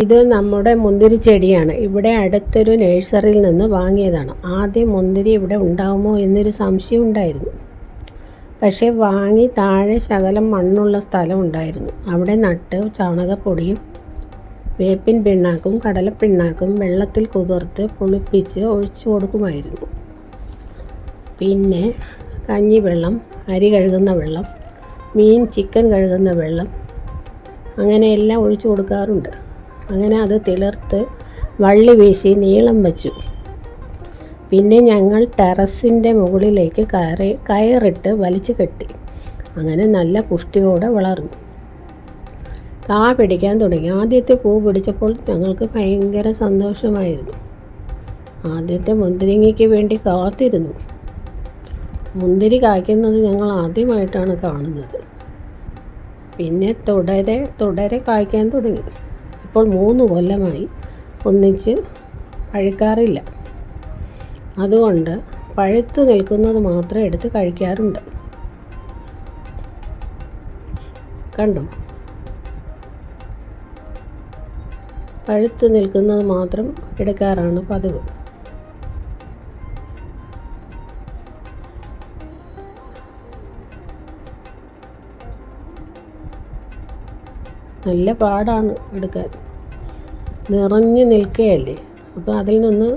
ഇത് നമ്മുടെ മുന്തിരി ചെടിയാണ്. ഇവിടെ അടുത്തൊരു നഴ്സറിയിൽ നിന്ന് വാങ്ങിയതാണ്. ആദ്യം മുന്തിരി ഇവിടെ ഉണ്ടാകുമോ എന്നൊരു സംശയം ഉണ്ടായിരുന്നു. പക്ഷേ വാങ്ങി താഴെ ശകലം മണ്ണുള്ള സ്ഥലം ഉണ്ടായിരുന്നു. അവിടെ നട്ട് ചാണകപ്പൊടിയും വേപ്പിൻ പിണ്ണാക്കും കടലപ്പിണ്ണാക്കും വെള്ളത്തിൽ കുതിർത്ത് പുളിപ്പിച്ച് ഒഴിച്ചു കൊടുക്കുമായിരുന്നു. പിന്നെ കഞ്ഞിവെള്ളം, അരി കഴുകുന്ന വെള്ളം, ചിക്കൻ കഴുകുന്ന വെള്ളം അങ്ങനെയെല്ലാം ഒഴിച്ചു കൊടുക്കാറുണ്ട്. അങ്ങനെ അത് തിളർത്ത് വള്ളി വീശി നീളം വച്ചു. പിന്നെ ഞങ്ങൾ ടെറസിൻ്റെ മുകളിലേക്ക് കയറിട്ട് വലിച്ചു കെട്ടി. അങ്ങനെ നല്ല പുഷ്ടിയോടെ വളർന്നു, കാ പിടിക്കാൻ തുടങ്ങി. ആദ്യത്തെ പൂ പിടിച്ചപ്പോൾ ഞങ്ങൾക്ക് ഭയങ്കര സന്തോഷമായിരുന്നു. ആദ്യത്തെ മുന്തിരിങ്ങയ്ക്ക് വേണ്ടി കാത്തിരുന്നു. മുന്തിരി കായ്ക്കുന്നത് ഞങ്ങൾ ആദ്യമായിട്ടാണ് കാണുന്നത്. പിന്നെ തുടരെ കായ്ക്കാൻ തുടങ്ങി. ഇപ്പോൾ 3 കൊല്ലമായി ഒന്നിച്ച് പഴുക്കാറില്ല. അതുകൊണ്ട് പഴുത്ത് നിൽക്കുന്നത് മാത്രം എടുത്ത് കഴിക്കാറുണ്ട്. കണ്ടോ, പഴുത്ത് നിൽക്കുന്നത് മാത്രം എടുക്കാറാണ് പതിവ്. നല്ല പാടാണ് എടുക്കാൻ, നിറഞ്ഞു നിൽക്കുകയല്ലേ. അപ്പോൾ അതിൽ നിന്ന്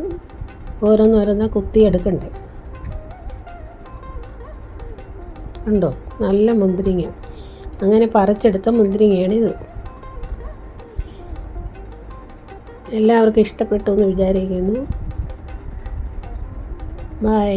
ഓരോന്നോരോന്ന് കുത്തിയെടുക്കണ്ടേ. കണ്ടോ, നല്ല മുന്തിരിങ്ങ. അങ്ങനെ പറിച്ചെടുത്ത മുന്തിരിങ്ങയാണിത്. എല്ലാവർക്കും ഇഷ്ടപ്പെട്ടു എന്ന് വിചാരിക്കുന്നു. ബൈ.